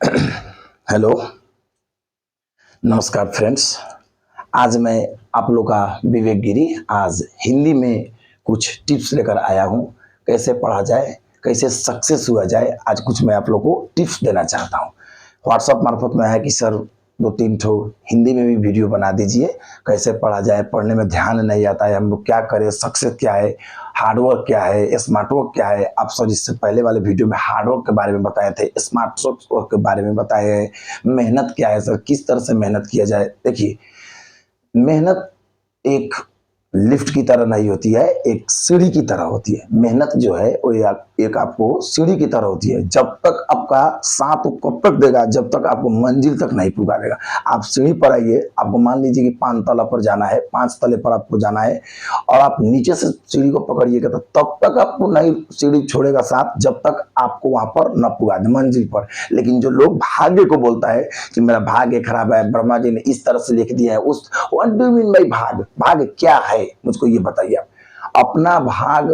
Hello, नमस्कार friends. आज मैं आप लोग का विवेक गिरी आज हिंदी में कुछ टिप्स लेकर आया हूँ। कैसे पढ़ा जाए, कैसे सक्सेस हुआ जाए, आज कुछ मैं आप लोग को टिप्स देना चाहता हूँ। व्हाट्सएप मार्फत में है कि सर 2-3 ठो हिंदी में भी वीडियो बना दीजिए, कैसे पढ़ा जाए, पढ़ने में ध्यान नहीं आता है, हम लोग क्या करें, सक्सेस क्या है, हार्डवर्क क्या है, स्मार्ट वर्क क्या है। आप सर इससे पहले वाले वीडियो में हार्डवर्क के बारे में बताए थे, स्मार्ट वर्क के बारे में बताए हैं, मेहनत क्या है सर, किस तरह से मेहनत किया जाए। देखिए, मेहनत एक लिफ्ट की तरह नहीं होती है, एक सीढ़ी की तरह होती है। मेहनत जो है वो एक आपको सीढ़ी की तरह होती है। जब तक आपका साथ वो कब तक देगा, जब तक आपको मंजिल तक नहीं पुगा देगा। आप सीढ़ी पर आइए, आपको मान लीजिए कि 5 तला पर जाना है, 5 तले पर आपको जाना है और आप नीचे से सीढ़ी को पकड़िएगा तो तब तक आपको नहीं सीढ़ी छोड़ेगा साथ, जब तक आपको वहां पर न पुगा दे मंजिल पर। लेकिन जो लोग भाग्य को बोलता है कि मेरा भाग्य खराब है, ब्रह्मा जी ने इस तरह से लिख दिया है, उस what do you mean by भाग्य? भाग्य क्या है मुझको ये बताइए आप। अपना भाग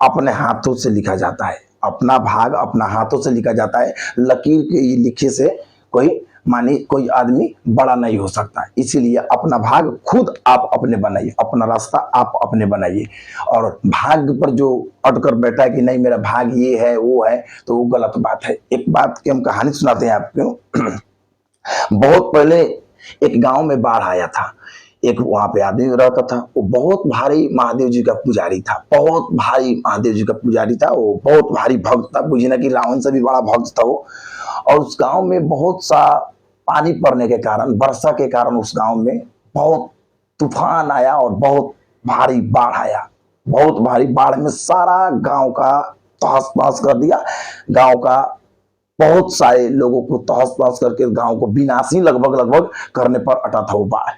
अपने हाथों से लिखा जाता है, अपना भाग अपना हाथों से लिखा जाता है। लकीर के लिखे से कोई आदमी बड़ा नहीं हो सकता। इसीलिए अपना भाग खुद आप अपने बनाइए, अपना रास्ता आप अपने बनाइए। और भाग्य पर जो अटकर बैठा है कि नहीं मेरा भाग ये है वो है, तो वो गलत बात है। एक बात की हम कहानी सुनाते हैं आपको। बहुत पहले एक गांव में बाढ़ आया था। एक वहां पे आदमी रहता था, वो बहुत भारी महादेव जी का पुजारी था, बहुत भारी महादेव जी का पुजारी था, वो बहुत भारी भक्त था, बुझे ना कि रावण से भी बड़ा भक्त था वो। और उस गांव में बहुत सा पानी पड़ने के कारण, वर्षा के कारण उस गांव में बहुत तूफान आया और बहुत भारी बाढ़ आया। बहुत भारी बाढ़ में सारा गांव का तहस नहस कर दिया। गांव का बहुत सारे लोगों को तहस नहस करके गांव को विनाशी लगभग लगभग करने पर अटा था वो बाढ़।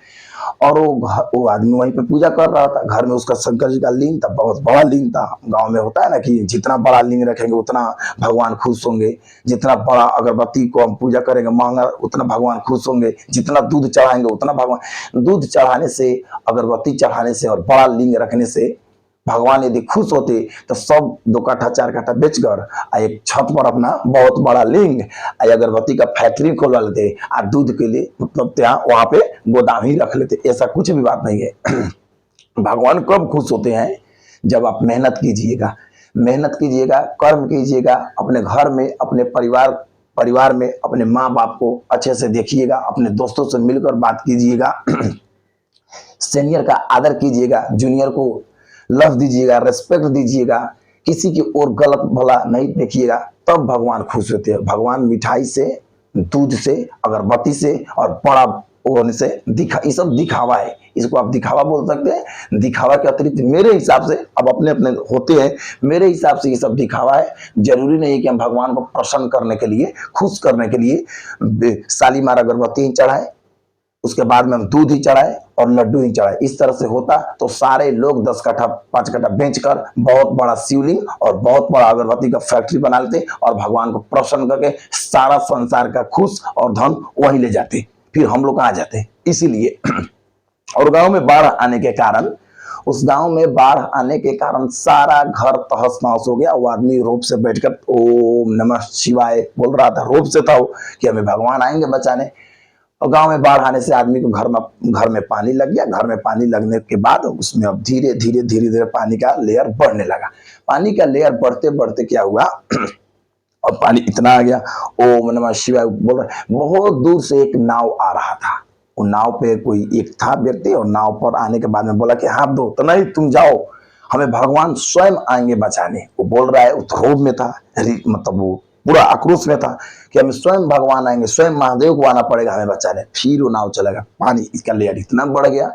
और वो आदमी वहीं पे पूजा कर रहा था। घर में उसका शंकर जी का लिंग था, बहुत बड़ा लिंग था। गांव में होता है ना कि जितना बड़ा लिंग रखेंगे उतना भगवान खुश होंगे, जितना बड़ा अगरबत्ती को हम पूजा करेंगे महंगा उतना भगवान खुश होंगे, जितना दूध चढ़ाएंगे उतना भगवान। दूध चढ़ाने से, अगरबत्ती चढ़ाने से और बड़ा लिंग रखने से भगवान यदि खुश होते तो सब 2 कट्ठा 4 कट्ठा बेचकर एक छत पर अपना बहुत बड़ा लिंग अगरबत्ती का फैक्ट्री खोलवा लेते और दूध के लिए मतलब वहां पे गोदाम ही रख लेते। ऐसा कुछ भी बात नहीं है। भगवान कब खुश होते हैं? जब आप मेहनत कीजिएगा, मेहनत कीजिएगा, कर्म कीजिएगा, अपने घर में अपने परिवार में अपने माँ बाप को अच्छे से देखिएगा, अपने दोस्तों से मिलकर बात कीजिएगा, सीनियर का आदर कीजिएगा, जूनियर को लव दीजिएगा, रेस्पेक्ट दीजिएगा, किसी की ओर गलत भला नहीं देखिएगा, तब भगवान खुश होते हैं। भगवान मिठाई से, दूध से, अगरबत्ती से और बड़ा होने से ये सब दिखावा है, इसको आप दिखावा बोल सकते हैं। दिखावा के अतिरिक्त मेरे हिसाब से अब अपने अपने होते हैं, मेरे हिसाब से ये सब दिखावा है। जरूरी नहीं कि हम भगवान को प्रसन्न करने के लिए, खुश करने के लिए शालीमार अगरबत्ती ही चढ़ाए, उसके बाद में हम दूध ही चढ़ाए और लड्डू ही चढ़ाए। इस तरह से होता तो सारे लोग 10 कट्ठा 5 कट्ठा बेचकर बहुत बड़ा शिवलिंग और बहुत बड़ा अगरबत्ती का फैक्ट्री बना लेते और भगवान को प्रसन्न करके सारा संसार का खुश और धन वहीं ले जाते, फिर हम लोग आ जाते। इसीलिए और गांव में बाढ़ आने के कारण, उस गांव में बाढ़ आने के कारण सारा घर तहस नहस हो गया। वो आदमी रोप से बैठकर ओम नमः शिवाय बोल रहा था, रोप से था वो कि हमें भगवान आएंगे बचाने। और गांव में बाढ़ आने से आदमी को घर में पानी लग गया। घर में पानी लगने के बाद उसमें अब धीरे धीरे पानी का लेयर बढ़ने लगा। पानी का लेयर बढ़ते बढ़ते क्या हुआ और पानी इतना आ गया, ओम नमः शिवाय बोल रहा। बहुत दूर से एक नाव आ रहा था। वो नाव पे कोई एक था व्यक्ति, और नाव पर आने के बाद में बोला कि हाथ दो, तो नहीं तुम जाओ, हमें भगवान स्वयं आएंगे बचाने। वो बोल रहा है, उत्रोध में था, मतलब वो पूरा आक्रोश में था कि हमें स्वयं भगवान आएंगे, स्वयं महादेव को आना पड़ेगा हमें बचाने। फिर वो नाव चलेगा, पानी इसका लेयर इतना बढ़ गया।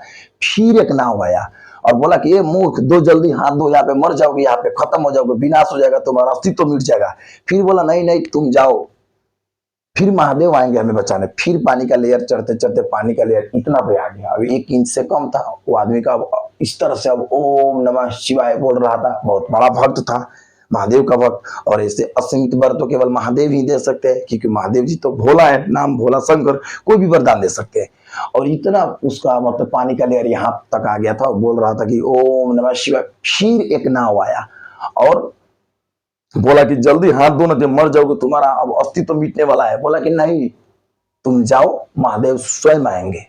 फिर एक नाव आया और बोला कि ये मूर्ख, दो जल्दी हाथ दो, यहाँ पे मर जाओगे, यहाँ पे खत्म हो जाओगे, विनाश हो जाएगा, तुम्हारा अस्तित्व मिट जाएगा। फिर बोला नहीं नहीं तुम जाओ, फिर महादेव आएंगे हमें बचाने। फिर पानी का लेयर चढ़ते चढ़ते पानी का लेयर इतना पे आ गया, अब 1 इंच से कम था। वो आदमी का इस तरह से अब ओम नमः शिवाय बोल रहा था, बहुत बड़ा भक्त था, महादेव का भक्त। और ऐसे असीमित वर तो केवल महादेव ही दे सकते हैं, क्योंकि महादेव जी तो भोला है, नाम भोला शंकर, कोई भी वरदान दे सकते हैं। और इतना उसका मतलब पानी का लेयर यहाँ तक आ गया था, बोल रहा था कि ओम नमः शिवाय। फिर एक नाव आया और बोला कि जल्दी हाथ धो, न मर जाओगे, तुम्हारा अब अस्तित्व मिटने वाला है। बोला कि नहीं, तुम जाओ, महादेव स्वयं आएंगे।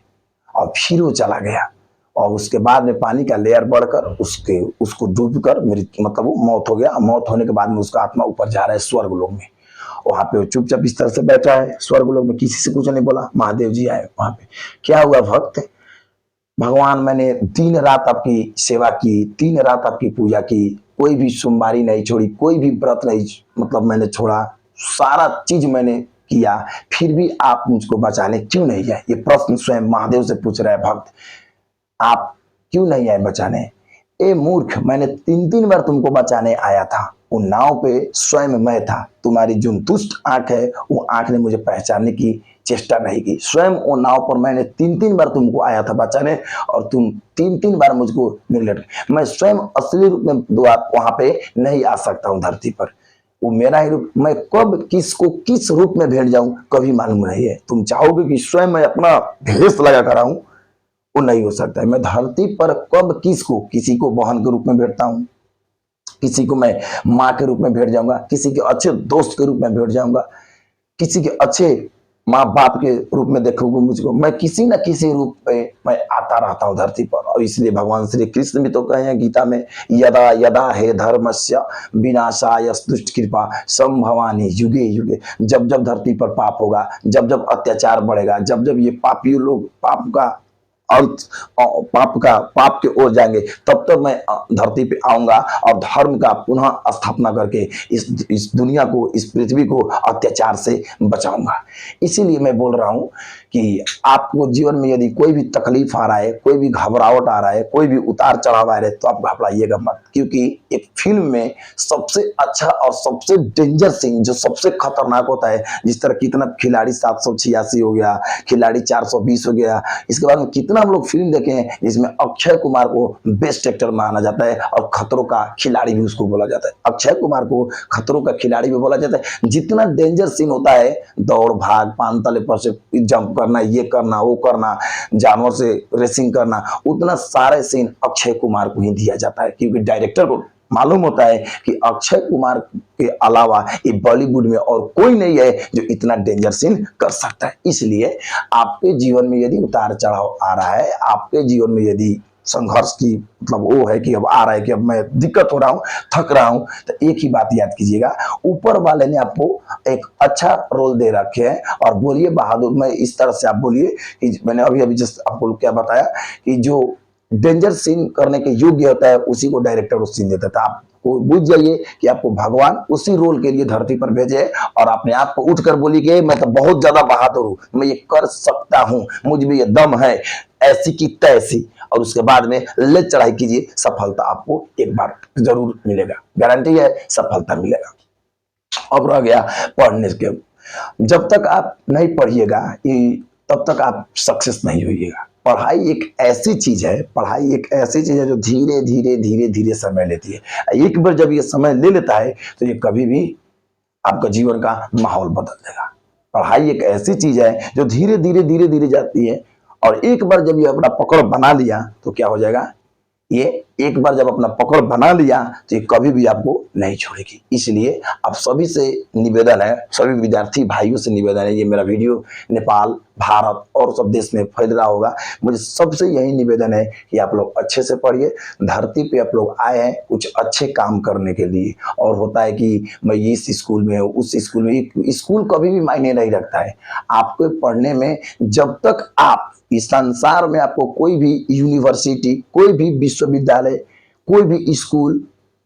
और फिर वो चला गया। और उसके बाद में पानी का लेयर बढ़कर उसको डूबकर मेरी मतलब वो मौत हो गया। मौत होने के बाद में उसका आत्मा ऊपर जा रहा है स्वर्ग लोक में। वहां पे वो चुपचाप इस तरह से बैठा है स्वर्ग लोक में, किसी से कुछ नहीं बोला। महादेव जी आए वहां पे। क्या हुआ भक्त? भगवान, मैंने दिन रात आपकी सेवा की, दिन रात आपकी पूजा की, कोई भी सोमवारी नहीं छोड़ी, कोई भी व्रत नहीं मतलब मैंने छोड़ा, सारा चीज मैंने किया, फिर भी आप मुझको बचाने क्यों नहीं आए? ये प्रश्न स्वयं महादेव से पूछ रहा है भक्त। आप क्यों नहीं आए बचाने? ए मूर्ख, मैंने 3 3 बार तुमको बचाने आया था। वो नाव पे स्वयं मैं था। तुम्हारी जो दुष्ट आंख है, वो आंख ने मुझे पहचानने की चेष्टा नहीं की। स्वयं वो नाव पर मैंने 3 3 बार तुमको आया था बचाने, और तुम 3 3 बार मुझको निगलेक्ट। मैं स्वयं असली रूप में वहां पे नहीं आ सकता हूँ धरती पर। वो मेरा ही रूप, मैं कब किसको किस रूप में भेंट जाऊं कभी मालूम नहीं है। तुम चाहोगे कि स्वयं मैं अपना भेष लगा कर आऊं, वो नहीं हो सकता है। मैं धरती पर कब किसी को बहन के रूप में भेंटता हूँ, किसी को मैं माँ के रूप में भेंट जाऊंगा, किसी के अच्छे दोस्त के रूप में भेंट जाऊंगा, किसी के अच्छे माँ बाप के रूप में देखोगे मुझको। मैं किसी न किसी रूप में मैं आता रहता हूँ धरती पर। और इसलिए भगवान श्री कृष्ण भी तो कहे हैं गीता में, यदा यदा हे धर्मस्य विनाशाय दुष्ट कृपा संभवानी युगे युगे। जब जब धरती पर पाप होगा, जब जब अत्याचार बढ़ेगा, जब जब ये पापी लोग पाप का अंत, पाप के ओर जाएंगे, तब तक मैं धरती पे आऊंगा और धर्म का पुनः स्थापना करके इस दुनिया को, इस पृथ्वी को अत्याचार से बचाऊंगा। इसीलिए मैं बोल रहा हूं कि आपको जीवन में यदि कोई भी तकलीफ आ रहा है, कोई भी घबराहट आ रहा है, कोई भी उतार चढ़ाव आ रहा है, तो आप घबराइएगा मत। क्योंकि एक फिल्म में सबसे अच्छा और सबसे डेंजर सीन, जो सबसे खतरनाक होता है, जिस तरह कितना खिलाड़ी 786 हो गया, खिलाड़ी 420 हो गया, इसके बाद में कितना हम लोग फिल्म देखे हैं जिसमें अक्षय कुमार को बेस्ट एक्टर माना जाता है और खतरों का खिलाड़ी भी उसको बोला जाता है। अक्षय कुमार को खतरों का खिलाड़ी भी बोला जाता है। जितना डेंजर सीन होता है, दौड़ भाग, पानतले पर से जंप करना, ये करना, वो करना, जानवर से रेसिंग करना, उतना सारे सीन अक्षय कुमार को ही दिया जाता है। क्योंकि डायरेक्टर को मालूम होता है कि अक्षय कुमार के अलावा ये बॉलीवुड में और कोई नहीं है जो इतना डेंजर सीन कर सकता है। इसलिए आपके जीवन में यदि उतार चढ़ाव आ रहा है, आपके जीवन में यदि संघर्ष की मतलब वो है कि अब आ रहा है कि अब मैं दिक्कत हो रहा हूँ, थक रहा हूँ, तो एक ही बात याद कीजिएगा, ऊपर वाले ने आपको एक अच्छा रोल दे रखे है। और बोलिए बहादुर, मैं इस तरह से आप बोलिए कि मैंने अभी अभी जस्ट आपको क्या बताया कि जो डेंजर सीन करने के योग्य होता है उसी को डायरेक्टर उस सीन देता था। आपको बुझ जाइए कि आपको भगवान उसी रोल के लिए धरती पर भेजे, और अपने आप को उठकर बोलिए कि मैं तो बहुत ज्यादा बहादुर हूं, मैं ये कर सकता हूं, मुझ में ये दम है, ऐसी की तैसी। और उसके बाद में ले चढ़ाई कीजिए, सफलता आपको एक बार जरूर मिलेगा, गारंटी है सफलता मिलेगा। अब रह गया पढ़ने के, जब तक आप नहीं पढ़िएगा तब तक आप सक्सेस नहीं होइएगा। पढ़ाई एक ऐसी चीज है, पढ़ाई एक ऐसी चीज है जो धीरे धीरे धीरे धीरे समय लेती है। एक बार जब ये समय ले लेता है तो ये कभी भी आपका जीवन का माहौल बदल देगा। पढ़ाई एक ऐसी चीज है जो धीरे धीरे धीरे धीरे जाती है, और एक बार जब ये अपना पकड़ बना लिया तो क्या हो जाएगा, ये एक बार जब अपना पकड़ बना लिया तो ये कभी भी आपको नहीं छोड़ेगी। इसलिए आप सभी से निवेदन है, सभी विद्यार्थी भाइयों से निवेदन है, ये मेरा वीडियो नेपाल, भारत और सब देश में फैल रहा होगा, मुझे सबसे यही निवेदन है कि आप लोग अच्छे से पढ़िए। धरती पे आप लोग आए हैं कुछ अच्छे काम करने के लिए। और होता है कि मैं इस स्कूल में हूँ, उस स्कूल में, स्कूल कभी भी मायने नहीं रखता है आपको पढ़ने में। जब तक आप इस संसार में, आपको कोई भी यूनिवर्सिटी, कोई भी विश्वविद्यालय, कोई भी स्कूल,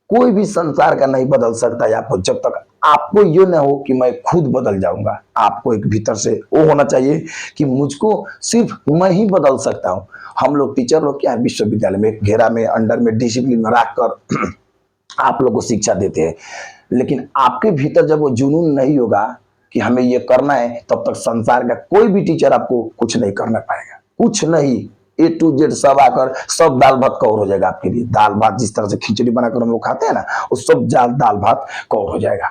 कोई भी संसार का नहीं बदल सकता है आपको, जब तक आपको ये ना हो कि मैं खुद बदल जाऊंगा। आपको एक भीतर से वो होना चाहिए कि मुझको सिर्फ मैं ही बदल सकता हूँ। हम लोग टीचर लोग क्या है, विश्वविद्यालय में घेरा में, अंडर में, डिसिप्लिन में रख कर आप लोग को शिक्षा देते हैं, लेकिन आपके भीतर जब वो जुनून नहीं होगा कि हमें ये करना है, तब तक संसार का कोई भी टीचर आपको कुछ नहीं करना पाएगा, कुछ नहीं। A to Z सब आकर सब दाल भात कौर हो जाएगा आपके लिए। दाल भात जिस तरह से खिचड़ी बनाकर हम लोग खाते हैं ना, वो सब दाल भात कौर हो जाएगा,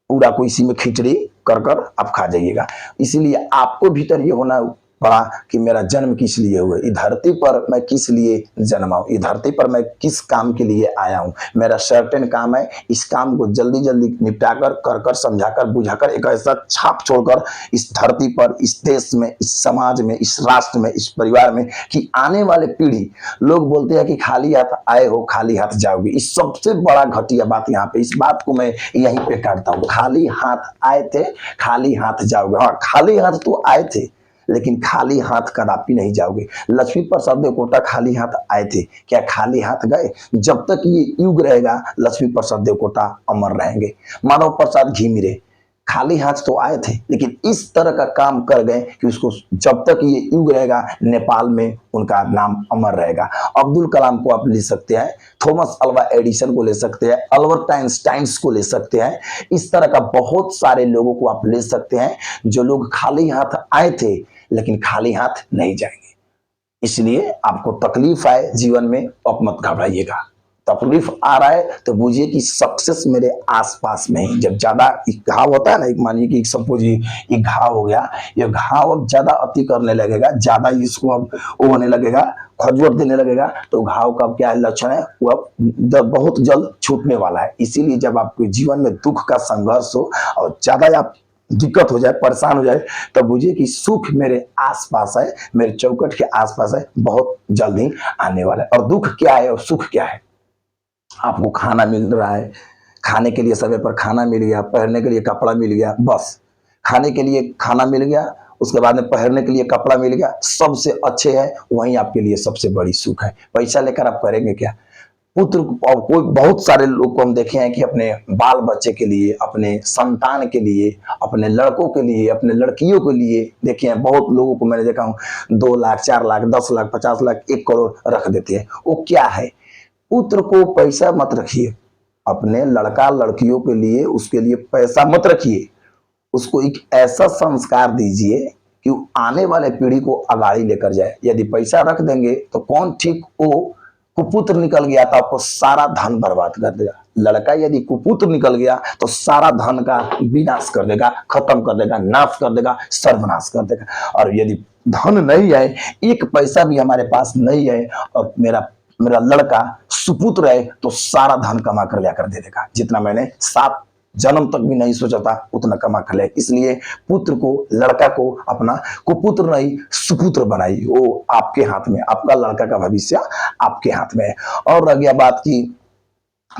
पूरा को इसी में खिचड़ी कर कर आप खा जाइएगा। इसीलिए आपको भीतर ये होना पड़ा कि मेरा जन्म किस लिए हुआ, इस धरती पर मैं किस लिए जन्मा हूँ, इस धरती पर मैं किस काम के लिए आया हूँ, मेरा सर्टेन काम है, इस काम को जल्दी जल्दी निपटाकर कर कर समझाकर बुझाकर एक ऐसा छाप छोड़कर इस धरती पर, इस देश में, इस समाज में, इस राष्ट्र में, इस परिवार में, कि आने वाले पीढ़ी, लोग बोलते हैं कि खाली हाथ आए हो खाली हाथ जाओगे, इस सबसे बड़ा घटिया बात यहाँ पे, इस बात को मैं यहीं पे काटता हूँ। खाली हाथ आए थे खाली हाथ जाओगे, हाँ खाली हाथ तो आए थे लेकिन खाली हाथ कदापि नहीं जाओगे। लक्ष्मी प्रसाद देवकोटा खाली हाथ आए थे, क्या खाली हाथ गए? जब तक ये युग रहेगा लक्ष्मी प्रसाद देवकोटा अमर रहेंगे। माधव प्रसाद घिमिरे खाली हाथ तो आए थे लेकिन इस तरह का काम कर गए कि उसको जब तक ये युग रहेगा नेपाल में उनका नाम अमर रहेगा। अब्दुल कलाम को आप ले सकते हैं, थॉमस अल्वा एडिसन को ले सकते हैं, अल्बर्ट आइंस्टाइन को ले सकते हैं, इस तरह का बहुत सारे लोगों को आप ले सकते हैं जो लोग खाली हाथ आए थे लेकिन खाली हाथ नहीं जाएंगे। इसलिए आपको तकलीफ आए जीवन में आप मत घबराइएगा, तकलीफ आ रहा है तो बुझिए कि सक्सेस मेरे आसपास में ही। जब ज्यादा घाव होता है ना, एक मानिए कि सपोज ये घाव हो गया, ये घाव अब ज्यादा अति करने लगेगा, ज्यादा इसको अब वो होने लगेगा, खजूर देने लगेगा, तो घाव का क्या लक्षण है, वो अब बहुत जल्द छूटने वाला है। इसीलिए जब आपके जीवन में दुख का संघर्ष हो और ज्यादा आप दिक्कत हो जाए, परेशान हो जाए, तब बुझिए कि सुख मेरे आसपास है, मेरे चौकट के आसपास है, बहुत जल्द ही आने वाला है। और दुख क्या है और सुख क्या है? आपको खाना मिल रहा है, खाने के लिए समय पर खाना मिल गया, पहनने के लिए कपड़ा मिल गया, बस खाने के लिए खाना मिल गया, उसके बाद में पहनने के लिए कपड़ा मिल गया, सबसे अच्छे है, वही आपके लिए सबसे बड़ी सुख है। पैसा लेकर आप करेंगे क्या? पुत्र और कोई बहुत सारे लोग को हम देखे हैं कि अपने बाल बच्चे के लिए, अपने संतान के लिए, अपने लड़कों के लिए, अपने लड़कियों के लिए देखे हैं, बहुत लोगों को मैंने देखा हूँ 2 लाख 4 लाख 10 लाख 50 लाख 1 करोड़ रख देते हैं। वो क्या है? पुत्र को पैसा मत रखिए, अपने लड़का लड़कियों के लिए उसके लिए पैसा मत रखिए, उसको एक ऐसा संस्कार दीजिए कि वो आने वाले पीढ़ी को अगाड़ी लेकर जाए। यदि पैसा रख देंगे तो कौन ठीक हो, कुपुत्र निकल गया तो आपको सारा धन बर्बाद कर देगा। लड़का यदि कुपुत्र निकल गया तो सारा धन का विनाश कर देगा, खत्म कर देगा, नाश कर देगा, सर्वनाश कर देगा। और यदि धन नहीं है, एक पैसा भी हमारे पास नहीं है और मेरा मेरा लड़का सुपुत्र है, तो सारा धन कमा कर लेकर दे देगा, जितना मैंने 7 जन्म तक भी नहीं सोचा था उतना कमा कर ले। इसलिए पुत्र को, लड़का को अपना कुपुत्र नहीं सुपुत्र बनाइए, वो आपके हाथ में, आपका लड़का का भविष्य आपके हाथ में है। और रह गया बात की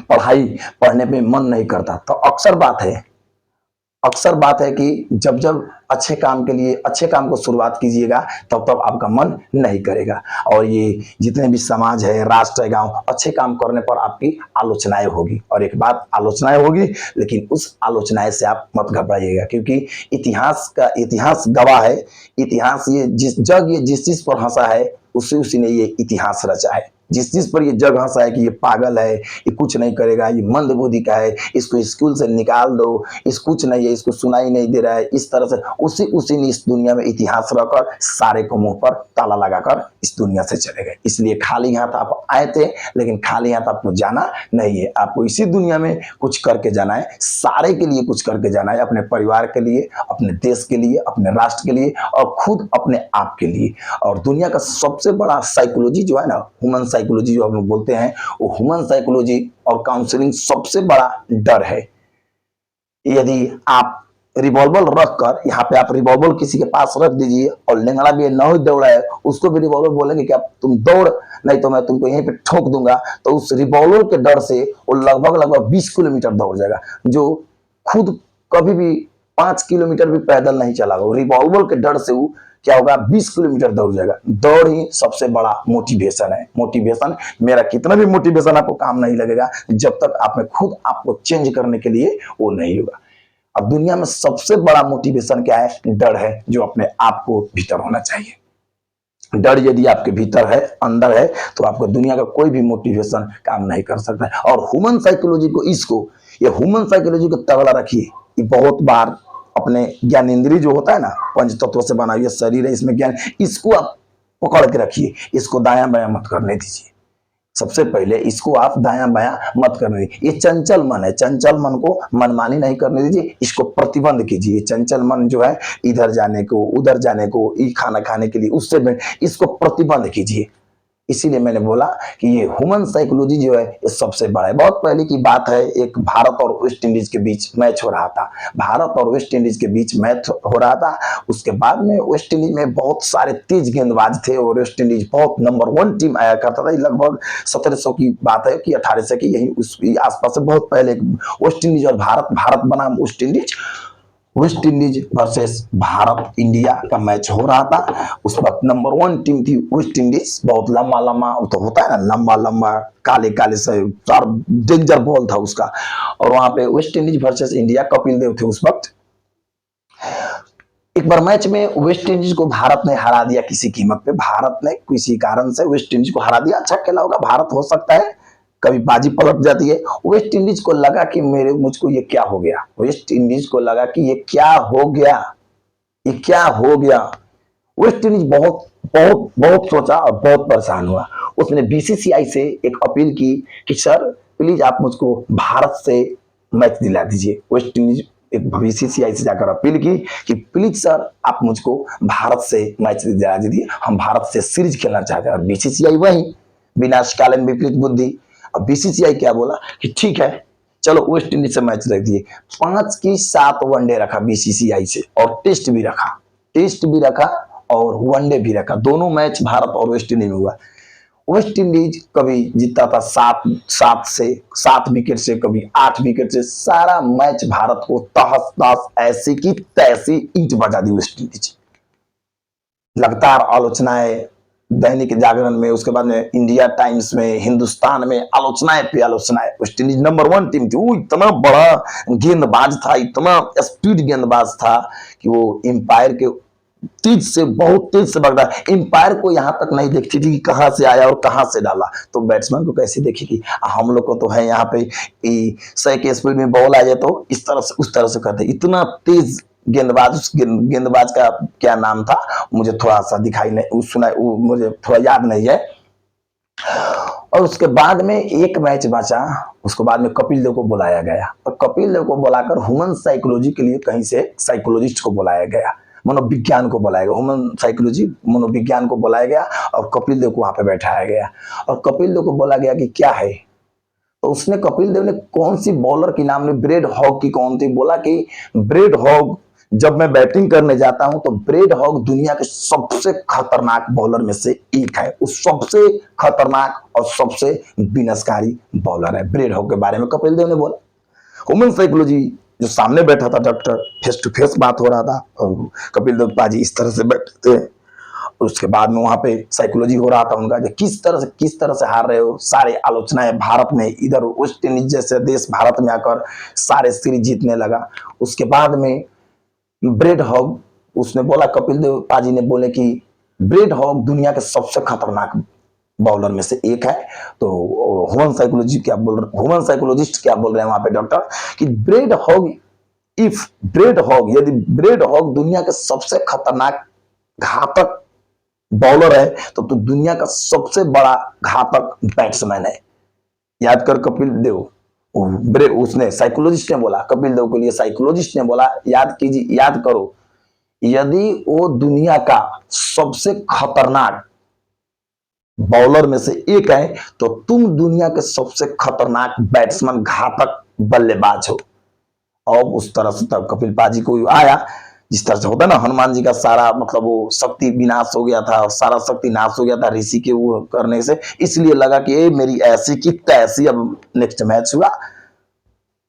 पढ़ाई पढ़ने में मन नहीं करता, तो अक्सर बात है कि जब जब अच्छे काम के लिए, अच्छे काम को शुरुआत कीजिएगा तब तब आपका मन नहीं करेगा। और ये जितने भी समाज है, राष्ट्र है, गांव, अच्छे काम करने पर आपकी आलोचनाएं होगी। और एक बात, आलोचनाएं होगी लेकिन उस आलोचनाएं से आप मत घबराइएगा, क्योंकि इतिहास गवाह है। इतिहास ये जिस चीज पर हंसा है उसी ने ये इतिहास रचा है। जिस चीज पर ये जग हंसा है कि ये पागल है, ये कुछ नहीं करेगा, ये मंद बुद्धि का है, इसको स्कूल से निकाल दो, इस कुछ नहीं है, इसको सुनाई नहीं दे रहा है, इस तरह से उसी ने इस दुनिया में इतिहास रखकर सारे को मुंह पर ताला लगाकर इस दुनिया से चले गए। इसलिए खाली हाथ आप आए थे लेकिन खाली हाथ आपको जाना नहीं है। आपको इसी दुनिया में कुछ करके जाना है, सारे के लिए कुछ करके जाना है, अपने परिवार के लिए, अपने देश के लिए, अपने राष्ट्र के लिए और खुद अपने आप के लिए। और दुनिया का सबसे बड़ा साइकोलॉजी जो है ना, ह्यूमन साइकोलॉजी जो हम लोग बोलते हैं, वो ह्यूमन साइकोलॉजी और काउंसलिंग सबसे बड़ा डर है। यदि आप रिवॉल्वर रखकर, यहाँ पे आप रिवॉल्वर किसी के पास रख दीजिए और लेंगड़ा भी न हो दौड़ा है, उसको भी रिवॉल्वर बोलेंगे कि आप तुम दौड़, नहीं तो मैं तुमको यहीं पे ठोक दूंगा, तो उस रिवॉल्वर के डर से वो लगभग 20 किलोमीटर दौड़ जाएगा, जो खुद कभी भी 5 किलोमीटर भी पैदल नहीं चला। रिवॉल्वर के डर से वो क्या होगा, 20 किलोमीटर दौड़ जाएगा। दौड़ ही सबसे बड़ा मोटिवेशन है। मोटिवेशन, मेरा कितना भी मोटिवेशन आपको काम नहीं लगेगा जब तक आप में खुद आपको चेंज करने के लिए वो नहीं होगा। अब दुनिया में सबसे बड़ा मोटिवेशन क्या है? डर है, जो अपने आप को भीतर होना चाहिए। डर यदि आपके भीतर है, अंदर है, तो आपको दुनिया का कोई भी मोटिवेशन काम नहीं कर सकता है। और ह्यूमन साइकोलॉजी को, ये ह्यूमन साइकोलॉजी को तगड़ा रखिए। ये बहुत बार अपने ज्ञानेंद्रिय जो होता है ना, पंच तत्वों से बना हुआ शरीर है, इसमें ज्ञान, इसको आप पकड़ के रखिए, इसको दायां बायां मत करने दीजिए। सबसे पहले इसको आप दायां बायां मत करने दीजिए। ये चंचल मन है, चंचल मन को मनमानी नहीं करने दीजिए, इसको प्रतिबंध कीजिए। चंचल मन जो है इधर जाने को उधर जाने को, ये खाना खाने के लिए उससे इसको प्रतिबंध कीजिए। इसीलिए मैंने बोला कि ये ह्यूमन साइकोलॉजी जो है ये सबसे बड़ा है। बहुत पहले की बात है, एक भारत और वेस्ट इंडीज के बीच मैच हो रहा था। भारत और वेस्ट इंडीज के बीच मैच हो रहा था। उसके बाद में वेस्ट इंडीज में बहुत सारे तेज गेंदबाज थे और वेस्ट इंडीज बहुत नंबर 1 टीम आया करता था। लगभग 1700 की बात है कि 1800 की, यही उसकी आसपास से बहुत पहले वेस्ट इंडीज और भारत बना West Indies. Waste Indies versus Bharat India का मैच हो रहा था। उस वक्त नंबर 1 टीम थी वेस्ट इंडीज। बहुत लंबा लंबा तो होता है ना, लंबा लंबा काले काले से चार डेंजर बॉल था उसका। और वहां पे West Indies versus India, Kapil Dev थे उस वक्त। एक बार मैच में वेस्ट इंडीज को भारत ने हरा दिया किसी कीमत पे। भारत ने किसी कारण से वेस्ट इंडीज को हरा दिया। अच्छा खेला होगा भारत, हो सकता है कभी बाजी पलट जाती है। वेस्ट इंडीज को लगा कि मुझको ये क्या हो गया। वेस्ट इंडीज को लगा कि ये क्या हो गया, ये क्या हो गया। वेस्ट इंडीज बहुत बहुत बहुत सोचा और बहुत परेशान हुआ। उसने बीसीसीआई से एक अपील की कि सर प्लीज आप मुझको भारत से मैच दिला दीजिए। वेस्ट इंडीज एक बीसीसीआई से जाकर अपील की कि प्लीज सर आप मुझको भारत से मैच दिला दीजिए, हम भारत से सीरीज खेलना चाहते हैं। और बीसीसीआई वही विनाशकालीन विपरीत बुद्धि। अब बीसीसीआई क्या बोला कि ठीक है चलो वेस्ट इंडीज से मैच रख दिए। 5 की 7 वनडे रखा बीसीसीआई से और टेस्ट भी रखा, टेस्ट भी रखा और वनडे भी रखा। दोनों मैच भारत और वेस्ट इंडीज में हुआ। वेस्ट इंडीज कभी जीता था 7 विकेट से, कभी 8 विकेट से। सारा मैच भारत को तहस तहस ऐसी की तैसी ईंट बजा दी वेस्ट इंडीज। लगातार आलोचनाएं दैनिक जागरण में, उसके बाद में इंडिया टाइम्स में, हिंदुस्तान में आलोचनाएं पे आलोचनाएं। वेस्ट इंडीज नंबर 1 टीम थी। वो इतना बड़ा गेंदबाज था, इतना स्पीड गेंदबाज था कि वो एम्पायर के तेज से, बहुत तेज से भागता। एम्पायर को यहां तक नहीं देखती थी कि कहां से आया और कहां से डाला, तो बैट्समैन को कैसे देखेगी। हम लोग को तो है यहाँ पे 100 के स्पीड में बॉल आ जाए तो इस तरह से उस तरह से करते। इतना तेज गेंदबाज। उस गेंदबाज का क्या नाम था मुझे थोड़ा सा दिखाई नहीं, सुना मुझे थोड़ा याद नहीं है। और उसके बाद में एक मैच बचा, उसके बाद में कपिल देव को बुलाया गया और कपिल देव को बुलाकर ह्यूमन साइकोलॉजी के लिए कहीं से साइकोलॉजिस्ट को बुलाया गया, मनोविज्ञान को बुलाया गया। ह्यूमन साइकोलॉजी मनोविज्ञान को बुलाया गया और कपिल देव को वहां पे बैठाया गया और कपिल देव को बोला गया कि क्या है। तो उसने, कपिल देव ने कौन सी बॉलर की नाम ली, ब्रेड हॉग की कौन थी, बोला कि ब्रेड हॉग जब मैं बैटिंग करने जाता हूं तो ब्रेड हॉग दुनिया के सबसे खतरनाक बॉलर में से एक है। वो सबसे खतरनाक और सबसे विनाशकारी बॉलर है। ब्रेड हॉग के बारे में कपिल देव ने बोला। ह्यूमन साइकोलॉजी जो सामने बैठा था डॉक्टर, फेस टू फेस बात हो रहा था और कपिल देव पाजी इस तरह से बैठे थे। और उसके बाद में वहां पे साइकोलॉजी हो रहा था उनका, जो किस तरह से हार रहे हो। सारे आलोचनाएं भारत में, इधर वेस्ट इंडीज जैसे देश भारत में आकर सारे सीरीज जीतने लगा। उसके बाद में ब्रेड हॉग, उसने बोला, कपिल देव पाजी ने बोले कि ब्रेड हॉग दुनिया के सबसे खतरनाक बॉलर में से एक है। तो ह्यूमन साइकोलॉजी क्या बोल रहे, ह्यूमन साइकोलॉजिस्ट क्या बोल रहे हैं वहां पे डॉक्टर कि bread hog, if bread hog, यदि ब्रेड हॉग दुनिया के सबसे खतरनाक घातक बॉलर है तो दुनिया का सबसे बड़ा घातक बैट्समैन है। याद कर कपिल देव, उसने साइकोलॉजिस्ट ने बोला, कपिल देव के लिए साइकोलॉजिस्ट ने बोला, याद कीजिए, याद करो, यदि वो दुनिया का सबसे खतरनाक बॉलर में से एक है तो तुम दुनिया के सबसे खतरनाक बैट्समैन, घातक बल्लेबाज हो। और उस तरह से तब कपिल पाजी को आया, जिस तरह से होता है ना, हनुमान जी का सारा मतलब वो शक्ति विनाश हो गया था, सारा शक्ति नाश हो गया था ऋषि के वो करने से। इसलिए लगा कि ये मेरी ऐसी की तैसी। अब नेक्स्ट मैच हुआ,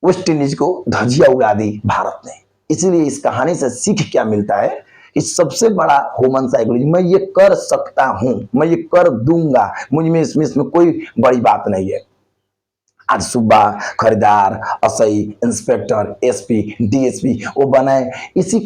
वेस्ट इंडीज को धजिया उड़ा दी भारत ने। इसलिए इस कहानी से सीख क्या मिलता है कि सबसे बड़ा ह्यूमन साइकोलॉजी, मैं ये कर सकता हूं, मैं ये कर दूंगा, मुझ में इसमें कोई बड़ी बात नहीं है। आज सुबह खरीदार, असई, इंस्पेक्टर, एसपी, डीएसपी वो बनाए। इसी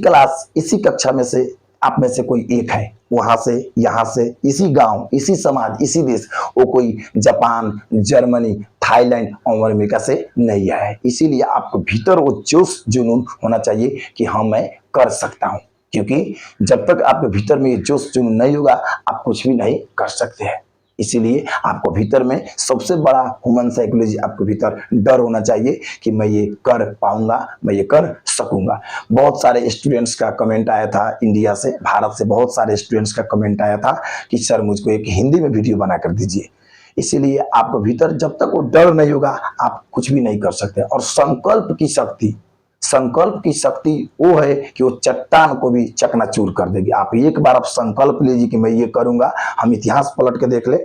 कक्षा में से आप में से कोई एक है, वहां से, यहां से, इसी गांव, इसी समाज, इसी देश। वो कोई जापान, जर्मनी, थाईलैंड और अमेरिका से नहीं आया है। इसीलिए आपको भीतर वो जोश जुनून होना चाहिए कि हाँ मैं कर सकता हूं, क्योंकि जब तक आपके भीतर में ये जोश जुनून नहीं होगा आप कुछ भी नहीं कर सकते हैं। इसीलिए आपको भीतर में सबसे बड़ा ह्यूमन साइकोलॉजी, आपको भीतर डर होना चाहिए कि मैं ये कर पाऊंगा, मैं ये कर सकूंगा। बहुत सारे स्टूडेंट्स का कमेंट आया था इंडिया से, भारत से बहुत सारे स्टूडेंट्स का कमेंट आया था कि सर मुझको एक हिंदी में वीडियो बना कर दीजिए। इसीलिए आपको भीतर जब तक वो डर नहीं होगा आप कुछ भी नहीं कर सकते। और संकल्प की शक्ति, संकल्प की शक्ति वो है कि वो चट्टान को भी चकनाचूर कर देगी। आप एक बार आप संकल्प लीजिए कि मैं ये करूंगा। हम इतिहास पलट के देख ले,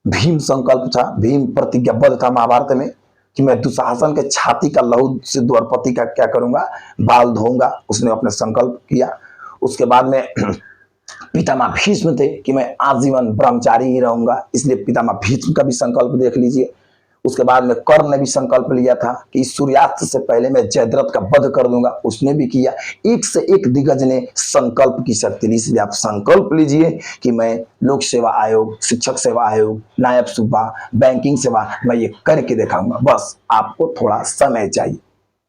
भीम संकल्प था, भीम प्रतिज्ञाबद्ध था महाभारत में कि मैं दुशासन के छाती का लहू से द्रौपदी का क्या करूंगा, बाल धोऊंगा। उसने अपने संकल्प किया। उसके बाद में पितामह भीष्म थे कि मैं आजीवन ब्रह्मचारी ही रहूंगा, इसलिए पितामह भीष्म का भी संकल्प देख लीजिए। उसके बाद में कर्ण ने भी संकल्प लिया था कि सूर्यास्त से पहले मैं जयद्रथ का वध कर दूंगा, उसने भी किया। एक से एक दिग्गज ने संकल्प की शक्ति ली। इसलिए आप संकल्प लीजिए कि मैं लोक सेवा आयोग, शिक्षक सेवा आयोग, नायब सूबा, बैंकिंग सेवा, मैं ये करके दिखाऊंगा। बस आपको थोड़ा समय चाहिए,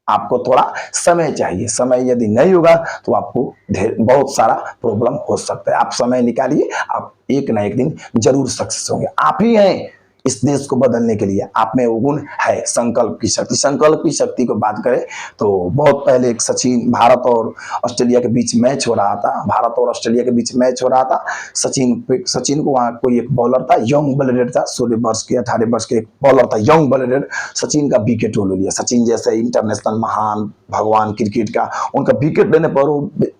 आपको थोड़ा समय चाहिए। समय यदि नहीं होगा तो आपको बहुत सारा प्रॉब्लम हो सकता है। आप समय निकालिए, आप एक ना एक दिन जरूर सक्सेस होंगे। आप ही हैं इस देश को बदलने के लिए, आप में वो गुण है, संकल्प की शक्ति। संकल्प की शक्ति को बात करें तो बहुत पहले एक सचिन, भारत और ऑस्ट्रेलिया के बीच मैच हो रहा था, भारत और ऑस्ट्रेलिया के बीच मैच हो रहा था। सचिन को वहां कोई एक बॉलर था, यंग ब्लडेड था, 16 वर्ष के 18 वर्ष के एक बॉलर था, यंग ब्लडेड। सचिन का विकेट ले लिया। सचिन जैसे इंटरनेशनल महान भगवान क्रिकेट का, उनका विकेट लेने पर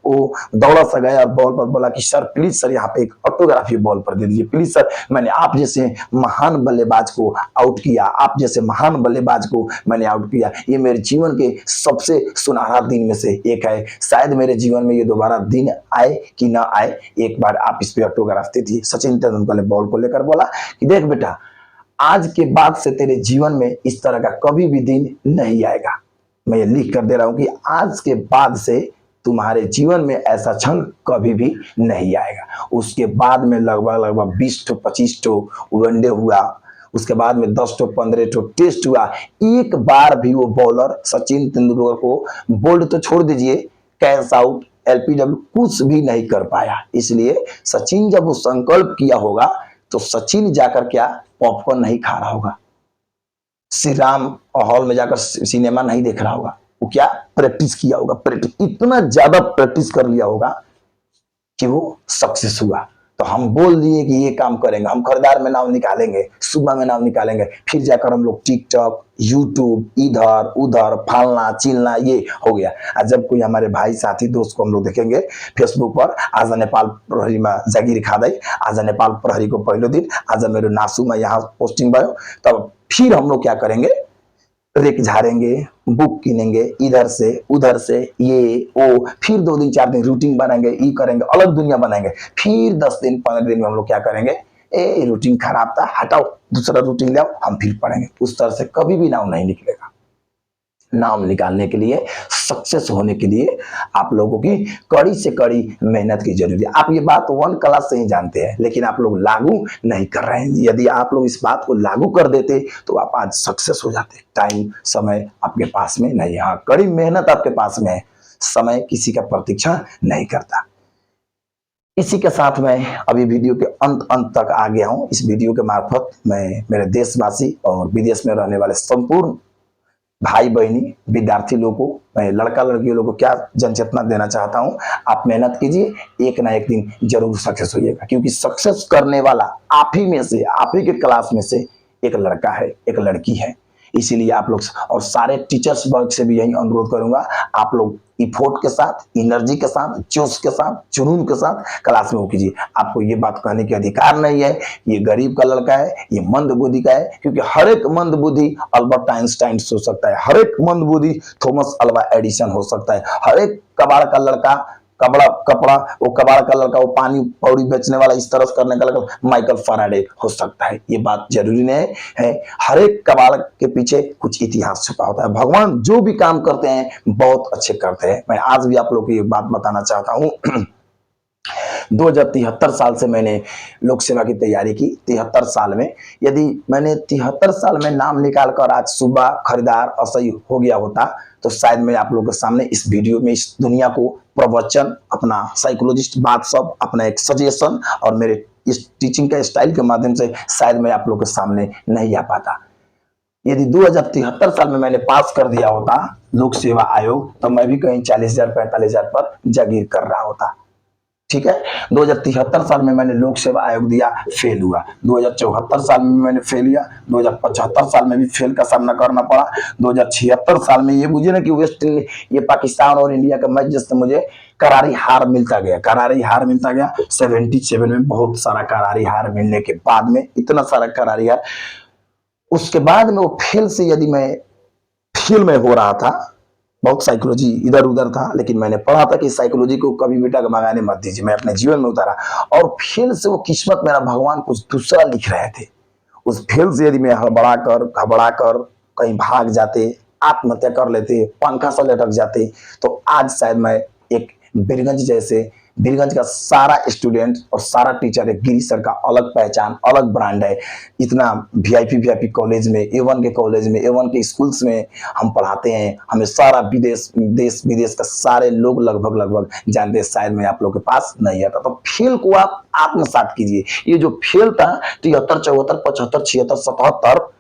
वो दौड़ा सा गया और बॉल पर बोला कि सर प्लीज सर यहाँ पे एक ऑटोग्राफी बॉल पर दे दीजिए, प्लीज सर, मैंने आप जैसे महान बल्लेबाज को आउट किया, आप जैसे महान बल्लेबाज को मैंने आउट किया। ये मेरे जीवन के सबसे सुनहरा दिन में से एक है। शायद मेरे जीवन में ये दोबारा दिन आए कि ना आए, एक बार आप इस पे ऑटोग्राफ दे दीजिए। सचिन तेंदुलकर ने बॉल को लेकर बोला कि देख बेटा, आज के बाद से तेरे जीवन में इस तरह का कभी भी दिन नहीं आएगा। मैं ये लिख कर दे रहा हूं कि आज के बाद से तुम्हारे जीवन में ऐसा क्षण कभी भी नहीं आएगा। उसके बाद में लगभग 20 to 25 तो वनडे हुआ, उसके बाद में 10 to 15 तो टेस्ट हुआ। एक बार भी वो बॉलर सचिन तेंदुलकर को बोल्ड तो छोड़ दीजिए, कैच आउट, एलपीडब्ल्यू कुछ भी नहीं कर पाया। इसलिए सचिन जब वो संकल्प किया होगा तो सचिन जाकर क्या पॉपकॉर्न नहीं खा रहा होगा, श्री राम हॉल में जाकर सिनेमा नहीं देख रहा होगा, वो क्या प्रैक्टिस किया होगा। प्रैक्टिस, इतना ज्यादा प्रैक्टिस कर लिया होगा कि वो सक्सेस हुआ। तो हम बोल दिए कि ये काम करेंगे, हम खरीदार में नाम निकालेंगे, सुबह में नाम निकालेंगे, फिर जाकर हम लोग टिकटॉक, यूट्यूब, इधर उधर फालना चिलना, ये हो गया। आज जब कोई हमारे भाई साथी दोस्त को हम लोग देखेंगे फेसबुक पर, आज नेपाल प्रहरी में जागिर खादै, आज नेपाल प्रहरी को पहले दिन, आज मेरो नासू में यहाँ पोस्टिंग भयो, तब फिर हम लोग क्या करेंगे, रेक झाड़ेंगे, बुक किनेंगे, इधर से उधर से ये वो, फिर 2 दिन 4 दिन रूटीन बनाएंगे, ये करेंगे, अलग दुनिया बनाएंगे। फिर 10 दिन 15 दिन में हम लोग क्या करेंगे, ए रूटीन खराब था, हटाओ, दूसरा रूटीन ले आओ, हम फिर पढ़ेंगे। उस तरह से कभी भी नाम नहीं निकलेगा। नाम निकालने के लिए, सक्सेस होने के लिए आप लोगों की कड़ी से कड़ी मेहनत की जरूरी है। आप ये बात 1 क्लास से ही जानते हैं, लेकिन आप लोग लागू नहीं कर रहे हैं। यदि आप लोग इस बात को लागू कर देते तो आप आज सक्सेस हो जाते। टाइम, समय आपके पास में नहीं है, हाँ कड़ी मेहनत आपके पास में है। समय किसी का प्रतीक्षा नहीं करता। इसी के साथ मैं अभी वीडियो के अंत तक आ गया हूं। इस वीडियो के मार्फत मैं मेरे देशवासी और विदेश में रहने वाले संपूर्ण भाई बहनी विद्यार्थी लोगों को, मैं लड़का लड़की लोगों को क्या जनचेतना देना चाहता हूं, आप मेहनत कीजिए, एक ना एक दिन जरूर सक्सेस होइएगा। क्योंकि सक्सेस करने वाला आप ही में से, आप ही के क्लास में से एक लड़का है, एक लड़की है। इसीलिए आप लोग और सारे टीचर्स वर्ग से भी यही अनुरोध करूंगा, आप लोग इफोर्ट के साथ, एनर्जी के साथ, जोश के साथ, जुनून के साथ क्लास में वो कीजिए। आपको ये बात कहने के अधिकार नहीं है ये गरीब का लड़का है, ये मंद बुद्धि का है, क्योंकि हर एक मंद बुद्धि अल्बर्ट आइंस्टाइन हो सकता है, हर एक मंद बुद्धि थॉमस अल्वा एडिसन हो सकता है, हर एक कबाड़ का लड़का वो कबाड़ का लड़का, वो पानी पौड़ी बेचने वाला, इस तरह करने का लड़का माइकल फैराडे हो सकता है। ये बात जरूरी नहीं है। हर एक कबाड़ के पीछे कुछ इतिहास छुपा होता है। भगवान जो भी काम करते हैं बहुत अच्छे करते हैं। मैं आज भी आप लोगों को ये बात बताना चाहता हूँ 2073 साल से मैंने लोक सेवा की तैयारी की। 73 साल में, यदि मैंने 73 साल में नाम निकाल कर आज सुबह खरीदार असही हो गया होता तो शायद मैं आप लोगों के सामने इस वीडियो में इस दुनिया को प्रवचन, अपना साइकोलॉजिस्ट बात सब, अपना एक सजेशन और मेरे इस टीचिंग का स्टाइल के माध्यम से शायद मैं आप लोग के सामने नहीं आ पाता। यदि 2073 साल में मैंने पास कर दिया होता लोक सेवा आयोग, तो मैं भी कहीं 40,000 45,000 पर जागीर कर रहा होता। ठीक है, 2073 साल में मैंने लोक सेवा आयोग दिया, फेल हुआ। 2074 साल में मैंने फेल किया, 2075 साल में भी फेल का सामना करना पड़ा। 2076 साल में ये मुझे ना कि ये पाकिस्तान और इंडिया का मैच जिससे मुझे करारी हार मिलता गया, करारी हार मिलता गया। 77 में बहुत सारा करारी हार मिलने के बाद में, इतना सारा करारी हार, उसके बाद में वो फेल से, यदि मैं फेल में हो रहा था, बहुत साइकोलॉजी इधर उधर था, लेकिन मैंने पढ़ा था कि साइकोलॉजी को कभी बेटा भगाने मत दीजिए। मैं अपने जीवन में उतारा और फेल से वो किस्मत मेरा भगवान कुछ दूसरा लिख रहे थे। उस फेल से यदि मैं हड़बड़ा कर घबरा कर कहीं भाग जाते, आत्महत्या कर लेते, पंखा से लटक जाते, तो आज शायद मैं एक बीरगंज का सारा स्टूडेंट और सारा टीचर, एक गिरी सर का अलग पहचान, अलग ब्रांड है। इतना वीआईपी कॉलेज में, A1 के कॉलेज में, A1 के स्कूल्स में हम पढ़ाते हैं। हमें सारा देश विदेश का सारे लोग लगभग जानते हैं। शायद मैं आप लोग के पास नहीं आता। तो फेल को आप आत्मसात कीजिए। ये जो फेल था 73 74 75 76 77,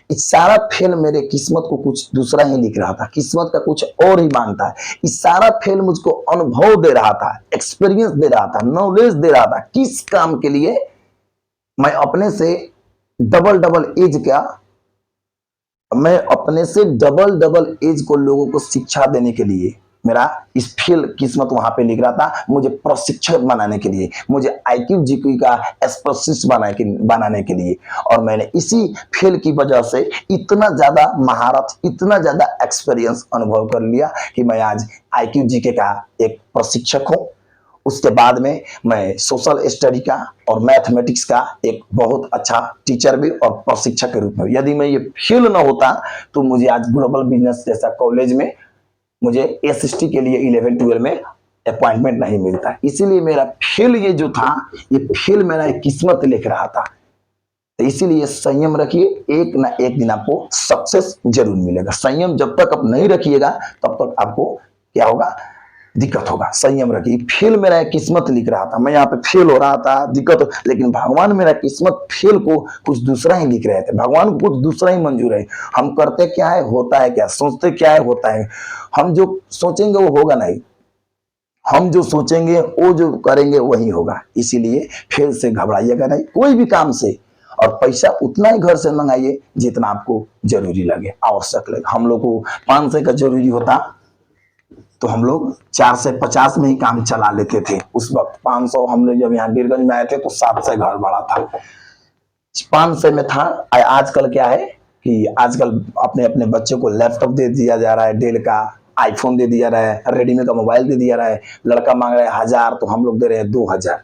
इस सारा फेल मेरे किस्मत को कुछ दूसरा ही लिख रहा था, किस्मत का कुछ और ही मांगता है। इस सारा फेल मुझको अनुभव दे रहा था, एक्सपीरियंस दे रहा था, नॉलेज दे रहा था। किस काम के लिए? मैं अपने से डबल एज को लोगों को शिक्षा देने के लिए मेरा इस फेल किस्मत वहां पे लिख रहा था। मुझे प्रशिक्षक बनाने के लिए, मुझे IQ GQ का स्पेशलिस्ट बनाने के लिए, और मैंने इसी फेल की वजह से इतना ज्यादा महारत, इतना ज्यादा एक्सपीरियंस अनुभव कर लिया कि मैं आज IQ GK का एक प्रशिक्षक हूँ। उसके बाद में मैं सोशल स्टडी का और मैथमेटिक्स का एक बहुत अच्छा टीचर भी और प्रशिक्षक के रूप में। यदि मैं ये फेल न होता तो मुझे आज ग्लोबल बिजनेस जैसा कॉलेज में मुझे SST के लिए 11 12 में अपॉइंटमेंट नहीं मिलता। इसीलिए मेरा फेल ये जो था, ये फेल मेरा एक किस्मत लिख रहा था। तो इसीलिए संयम रखिए, एक ना एक दिन आपको सक्सेस जरूर मिलेगा। संयम जब तक आप नहीं रखिएगा तब तक आपको क्या होगा, दिक्कत होगा। संयम रखिए। फेल मेरा एक किस्मत लिख रहा था, मैं यहाँ पे फेल हो रहा था, दिक्कत, लेकिन भगवान मेरा किस्मत फेल को कुछ दूसरा ही लिख रहे थे। भगवान को कुछ दूसरा ही मंजूर है। हम करते क्या है होता है क्या, सोचते क्या है होता है। हम जो सोचेंगे वो होगा नहीं, हम जो सोचेंगे वो जो करेंगे वही होगा। इसीलिए फेल से घबराइएगा नहीं कोई भी काम से, और पैसा उतना ही घर से मंगाइए जितना आपको जरूरी लगे, आवश्यक लगे। हम लोग को 500 का जरूरी होता तो हम लोग 4 से 50 में ही काम चला लेते थे। उस वक्त 500, हम लोग जब यहाँ बीरगंज में आए थे तो 700 घर बड़ा था, 500 में था। आजकल क्या है कि आजकल अपने अपने बच्चों को लैपटॉप दे दिया जा रहा है, डेल का आईफोन दे दिया रहा है, रेडमी का मोबाइल दे दिया रहा है। लड़का मांग रहा है 1000 तो हम लोग दे रहे हैं 2000।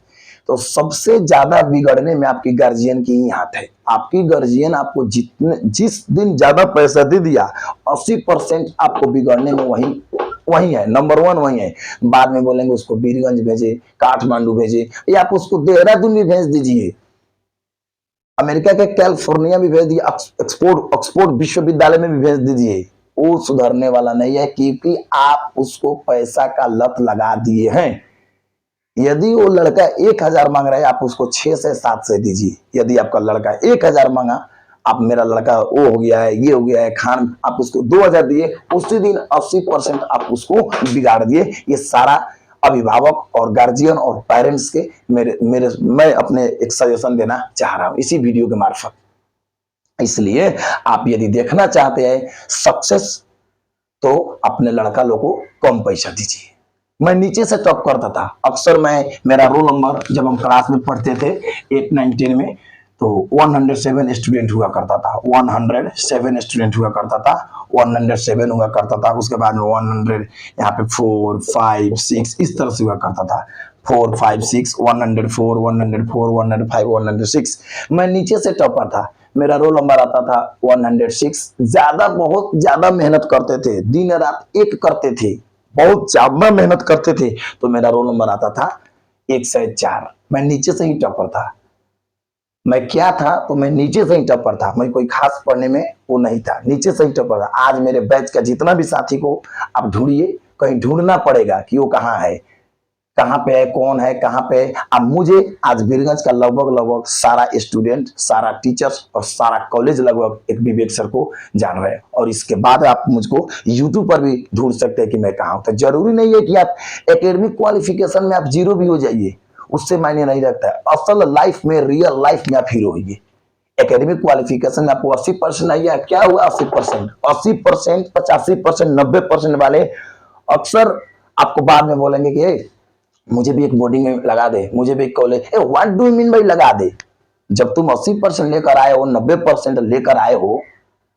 तो सबसे ज्यादा बिगड़ने में आपकी गार्जियन की ही हाथ है। आपकी गार्जियन आपको जिस दिन ज्यादा पैसा दे दिया 80% आपको बिगड़ने में वही है, नंबर 1 वही है। बाद में बोलेंगे उसको बीरगंज भेजे, काठमांडू भेजे, या आप उसको देहरादून भी भेज दीजिए, अमेरिका के कैलिफोर्निया भी भेज दिए, ऑक्सफोर्ड विश्वविद्यालय में भी भेज दीजिए। वो सुधरने वाला नहीं है, क्योंकि आप उसको पैसा का लत लगा दिए हैं। यदि वो लड़का 1000 मांग रहा है, आप उसको 6 से 7 से दीजिए। यदि आपका लड़का 1000 मांगा, आप मेरा लड़का वो हो गया है, ये हो गया है, खान, आप उसको 2000 दिए, उसी दिन 80% आप उसको बिगाड़ दिए। ये सारा अभिभावक और गार्जियन और पेरेंट्स के मैं अपने एक सजेशन देना चाह रहा हूं इसी वीडियो के मार्फत। इसलिए आप यदि देखना चाहते हैं सक्सेस, तो अपने लड़का लोग को कम पैसा दीजिए। मैं नीचे से टॉप करता था अक्सर। मेरा रोल नंबर जब हम क्लास में पढ़ते थे 8 9 10 में, तो 107 स्टूडेंट हुआ करता था, 107 स्टूडेंट हुआ करता था, 107 हुआ करता था। उसके बाद में 100, यहाँ पे 4 5 6 इस तरह से हुआ करता था। 4 5 6 104 104 105 106। मैं नीचे से टॉपर था। मेरा रोल नंबर आता था 106। बहुत ज्यादा मेहनत करते थे, दिन रात एक करते थे, बहुत ज्यादा मेहनत करते थे, तो मेरा रोल नंबर आता था 104। मैं नीचे से ही टॉपर था। मैं क्या था, तो मैं नीचे से ही टॉपर था। मैं कोई खास पढ़ने में वो नहीं था, नीचे से ही टॉपर था। आज मेरे बैच का जितना भी साथी को आप ढूंढिए, कहीं ढूंढना पड़ेगा कि वो कहाँ है। कहाँ पे है, कौन है, कहाँ पे है। अब मुझे आज बीरगंज का लगभग लगभग सारा स्टूडेंट, सारा टीचर्स और सारा कॉलेज लगभग एक विवेक सर को जान रहे हैं। और इसके बाद आप मुझको यूट्यूब पर भी ढूंढ सकते हैं कि मैं कहाँ हूँ। तो जरूरी नहीं है कि आप एकेडमिक क्वालिफिकेशन में आप जीरो भी हो जाइए, उससे मायने नहीं रखता है। असल लाइफ में, रियल लाइफ में आप हीरो होइए। एकेडमिक क्वालिफिकेशन में आपको 80% आई है, क्या हुआ 80%? 80%, 85%, 90% वाले अक्सर आपको बाद में बोलेंगे कि मुझे भी एक बोर्डिंग में लगा दे, मुझे भी एक college. What do you mean भाई लगा दे? जब तुम 80% लेकर आए हो, 90% लेकर आए हो,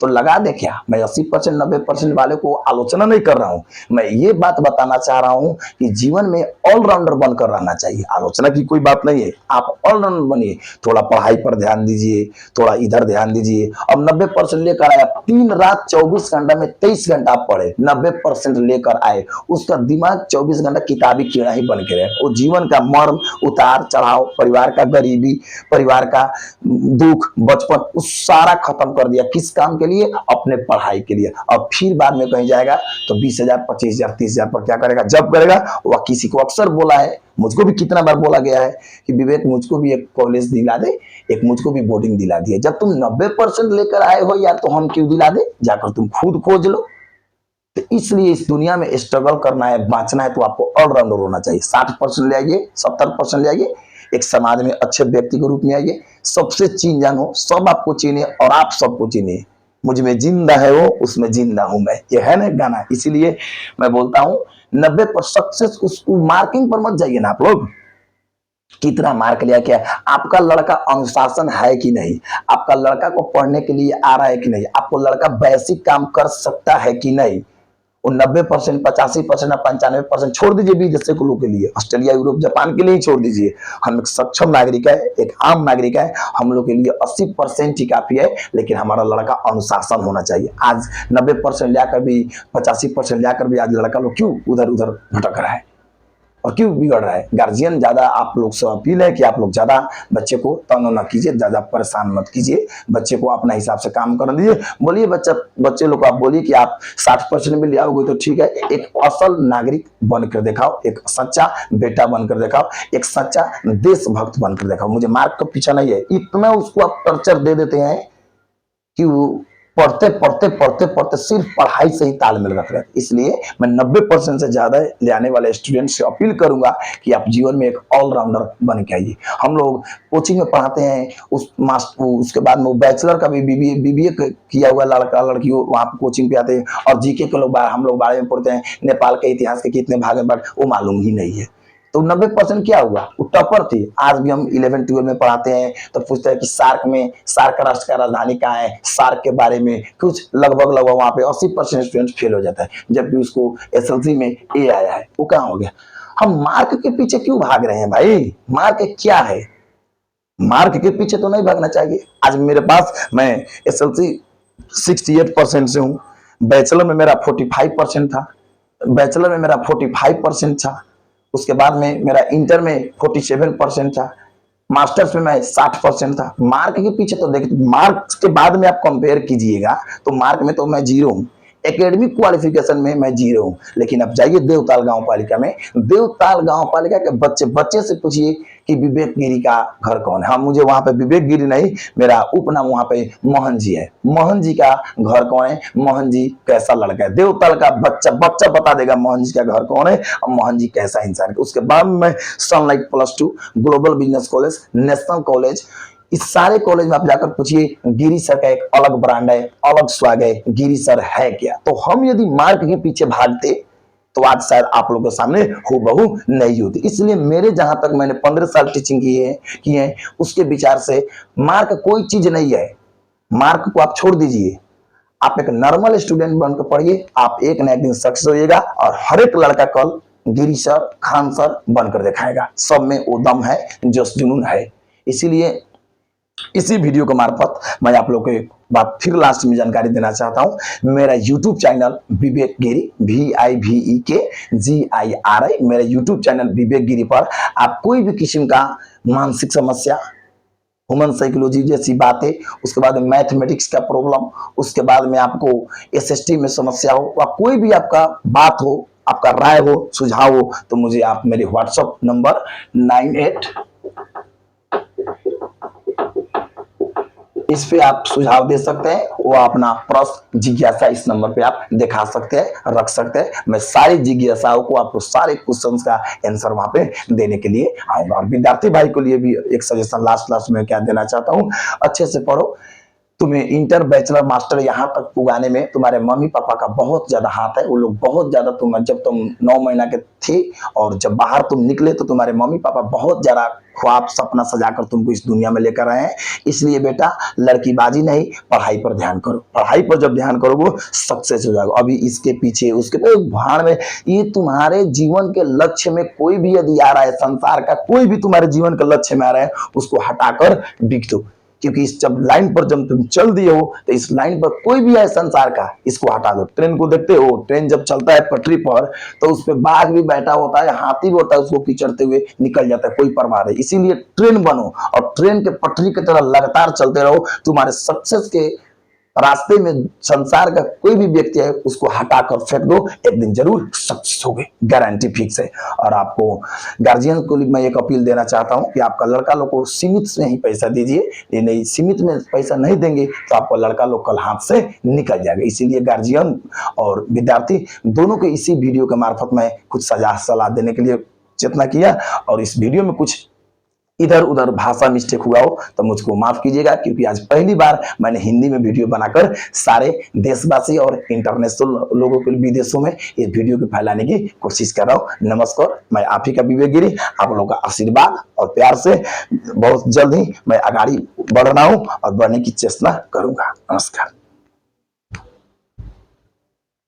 तो लगा दे क्या? मैं 80% 90% वाले को आलोचना नहीं कर रहा हूं, मैं ये बात बताना चाह रहा हूं कि जीवन में ऑलराउंडर बनकर रहना चाहिए। आलोचना की कोई बात नहीं है, आप ऑलराउंडर बनिए। थोड़ा पढ़ाई पर ध्यान दीजिए, थोड़ा इधर ध्यान दीजिए। अब 90% लेकर आए, 3 रात 24 घंटा में 23 घंटा आप पढ़े, 90% लेकर आए, उसका दिमाग 24 घंटा किताबी कीड़ा ही बन के रहे। वो जीवन का मर्म, उतार चढ़ाव, परिवार का गरीबी, परिवार का दुख, बचपन, उस सारा खत्म कर दिया। किस काम के लिए? अपने पढ़ाई के लिए। अब फिर बाद में कहीं जाएगा तो 20,000, 25,000, 30,000 पर क्या करेगा? जब करेगा। वह किसी को अक्सर बोला है, मुझको भी कितना बार बोला गया है कि विवेक मुझको भी एक कॉलेज दिला दे, एक मुझको भी बोर्डिंग दिला दिए। जब तुम 90% लेकर आए हो यार, तो हम क्यों दिला दे? जाकर तुम खुद खोज लो। तो इसलिए इस दुनिया में स्ट्रगल करना है, बांचना है, तो आपको ऑलराउंडर होना चाहिए। 60% ले आइए, 70% ले आइए, एक समाज में अच्छे व्यक्ति के रूप में आइए, सबसे चीन जानो, सब आपको चीने और आप सबको चीने। मुझ में जिंदा है वो, उसमें जिंदा हूं मैं, ये है ना गाना। इसीलिए मैं बोलता हूं 90% सक्सेस, उसको मार्किंग पर मत जाइए ना आप लोग। कितना मार्क लिया, क्या आपका लड़का अनुशासन है कि नहीं, आपका लड़का को पढ़ने के लिए आ रहा है कि नहीं, आपको लड़का बेसिक काम कर सकता है कि नहीं। वो 90%, 85% या 95% छोड़ दीजिए विदेशों के लोग के लिए, ऑस्ट्रेलिया, यूरोप, जापान के लिए ही छोड़ दीजिए। हम एक सक्षम नागरिक है, एक आम नागरिक है, हम लोग के लिए 80% ही काफी है। लेकिन हमारा लड़का अनुशासन होना चाहिए। आज 90% लाकर भी, 85% लाकर भी आज लड़का लोग क्यों उधर उधर भटक रहा है और क्यों बिगड़ रहा है? गार्जियन ज्यादा, आप लोग से अपील है कि आप लोग ज्यादा बच्चे को तंग न कीजिए, ज्यादा परेशान मत कीजिए, बच्चे को अपना हिसाब से काम करने दीजिए। बोलिए बच्चे लोग को आप बोलिए कि आप 60% में ले आओगे तो ठीक है, एक असल नागरिक बनकर दिखाओ, एक सच्चा बेटा बनकर दिखाओ, एक सच्चा देशभक्त बनकर दिखाओ। मुझे मार्क का पीछा नहीं है। इतना उसको आप टर्चर दे देते हैं कि वो पढ़ते पढ़ते पढ़ते पढ़ते सिर्फ पढ़ाई से ही तालमेल रख रहे हैं। इसलिए मैं 90% से ज्यादा ले आने वाले स्टूडेंट से अपील करूंगा कि आप जीवन में एक ऑलराउंडर बन के आइए। हम लोग कोचिंग में पढ़ाते हैं, उसके बाद में बैचलर का भी बीबीए किया हुआ लड़का लड़की वहां पर कोचिंग पे आते हैं, और जीके के लोग हम लोग बारे में पढ़ते हैं, नेपाल के इतिहास के कितने भाग में वो मालूम ही नहीं है। तो 90% क्या हुआ? वो टॉपर थी। आज भी हम 11-12 में पढ़ाते हैं तो पूछते हैं कि सार्क राष्ट्र का राजधानी कहाँ है, सार्क के बारे में कुछ लगभग वहां पे 80% स्टूडेंट फेल हो जाता है, जबकि उसको एसएलसी में ए आया है। वो कहाँ हो गया? हम मार्क के पीछे क्यों भाग रहे हैं भाई? मार्क क्या है? मार्क के पीछे तो नहीं भागना चाहिए। आज मेरे पास, मैं एसएलसी 68% से हूँ, बैचलर में मेरा 45% था, बैचलर में मेरा 45% था, उसके बाद में मेरा इंटर में 47% था, मास्टर्स में मैं 60% था। मार्क के पीछे तो देखिए, मार्क्स के बाद में आप कंपेयर कीजिएगा तो मार्क में तो मैं जीरो हूँ, एकेडमिक क्वालिफिकेशन में मैं जीरो हूँ। लेकिन अब जाइए देवताल गांव पालिका में, देवताल गांव पालिका के बच्चे से पूछिए कि विवेक गिरी का घर कौन है। हाँ, मुझे वहां पे विवेक गिरी नहीं, मेरा उपनाम वहां पे मोहन जी है। मोहन जी का घर कौन है, मोहन जी कैसा लड़का है, देवताल का बच्चा बता देगा मोहन जी का घर कौन है और मोहन जी कैसा इंसान है। उसके बाद में sunlight +2, global business college, national college, इस सारे कॉलेज में आप जाकर पूछिए, गिरी सर का एक अलग ब्रांड है, अलग स्वाग है, गिरी सर है क्या। तो हम यदि मार्क के पीछे भागते तो आज शायद आप लोगों के सामने हूबहू नहीं होती। इसलिए मेरे जहां तक मैंने 15 साल टीचिंग की है उसके विचार से मार्क कोई चीज नहीं है। मार्क को आप छोड़ दीजिए, आप एक नॉर्मल स्टूडेंट बनकर पढ़िए, आप एक न एक दिन सक्सेस होइएगा और हर एक लड़का कल गिरी सर, खान सर बनकर दिखाएगा। सब में वो दम है, जोश जुनून है। इसीलिए इसी वीडियो के मार्फत मैं आप लोगों को एक बात फिर लास्ट में जानकारी देना चाहता हूं। मेरा यूट्यूब चैनल विवेक गिरी, VIVEKGIRI, मेरे यूट्यूब चैनल विवेक गिरी पर आप कोई भी किस्म का मानसिक समस्या, ह्यूमन साइकोलॉजी जैसी बातें, उसके बाद में मैथमेटिक्स का प्रॉब्लम, उसके बाद में आपको SST में समस्या हो, या कोई भी आपका बात हो, आपका राय हो, सुझाव हो तो मुझे आप मेरे व्हाट्सएप नंबर 98 इस पे आप सुझाव दे सकते हैं। वो अपना प्रश्न जिज्ञासा इस नंबर पे आप दिखा सकते हैं, रख सकते हैं। मैं सारी जिज्ञासाओं को, आपको सारे क्वेश्चंस का आंसर वहां पे देने के लिए आऊंगा। और विद्यार्थी भाई को लिए भी एक सजेशन लास्ट में क्या देना चाहता हूँ, अच्छे से पढ़ो। तुम्हें इंटर, बैचलर, मास्टर यहाँ तक पुगाने में तुम्हारे मम्मी पापा का बहुत ज्यादा हाथ है। वो लोग बहुत ज्यादा, जब तुम 9 महीना के थे और जब बाहर तुम निकले तो तुम्हारे मम्मी पापा बहुत ज्यादा ख्वाब सपना सजाकर तुमको इस दुनिया में लेकर आए हैं। इसलिए बेटा लड़कीबाजी नहीं, पढ़ाई पर ध्यान करो। पढ़ाई पर जब ध्यान करोगे सक्सेस हो जाओगे। अभी इसके पीछे उसके भाड़ में, ये तुम्हारे जीवन के लक्ष्य में कोई भी यदि आ रहा है, संसार का कोई भी तुम्हारे जीवन के लक्ष्य में आ रहा है, उसको हटाकर बिक दो। क्योंकि इस जब लाइन पर जब तुम चल दिए हो तो इस लाइन पर कोई भी है संसार का, इसको हटा दो। ट्रेन को देखते हो, ट्रेन जब चलता है पटरी पर तो उस पर बाघ भी बैठा होता है, हाथी भी होता है, उसको कीचड़ते हुए निकल जाता है, कोई परवाह नहीं। इसीलिए ट्रेन बनो और ट्रेन के पटरी की तरह लगातार चलते रहो। तुम्हारे सक्सेस के रास्ते में संसार का कोई भी व्यक्ति है उसको हटाकर फेंक दो, एक दिन जरूर सक्सेस होगे, गारंटी फिक्स है। और आपको गार्जियन को मैं एक अपील देना चाहता हूं कि आपका लड़का लोग को सीमित में ही पैसा दीजिए। ये नहीं, सीमित में पैसा नहीं देंगे तो आपका लड़का लोग कल हाथ से निकल जाएगा। इसीलिए गार्जियन और विद्यार्थी दोनों को इसी वीडियो के मार्फत में कुछ सलाह देने के लिए चेतना किया। और इस वीडियो में कुछ इधर उधर भाषा मिस्टेक हुआ हो तो मुझको माफ कीजिएगा, क्योंकि आज पहली बार मैंने हिंदी में वीडियो बनाकर सारे देशवासी और इंटरनेशनल लोगों के विदेशों में इस वीडियो को फैलाने की कोशिश कर रहा हूँ। नमस्कार, मैं आप ही का विवेक गिरी। आप लोगों का आशीर्वाद और प्यार से बहुत जल्द ही मैं आगे बढ़ रहा हूँ और बढ़ने की चेष्टा करूंगा। नमस्कार।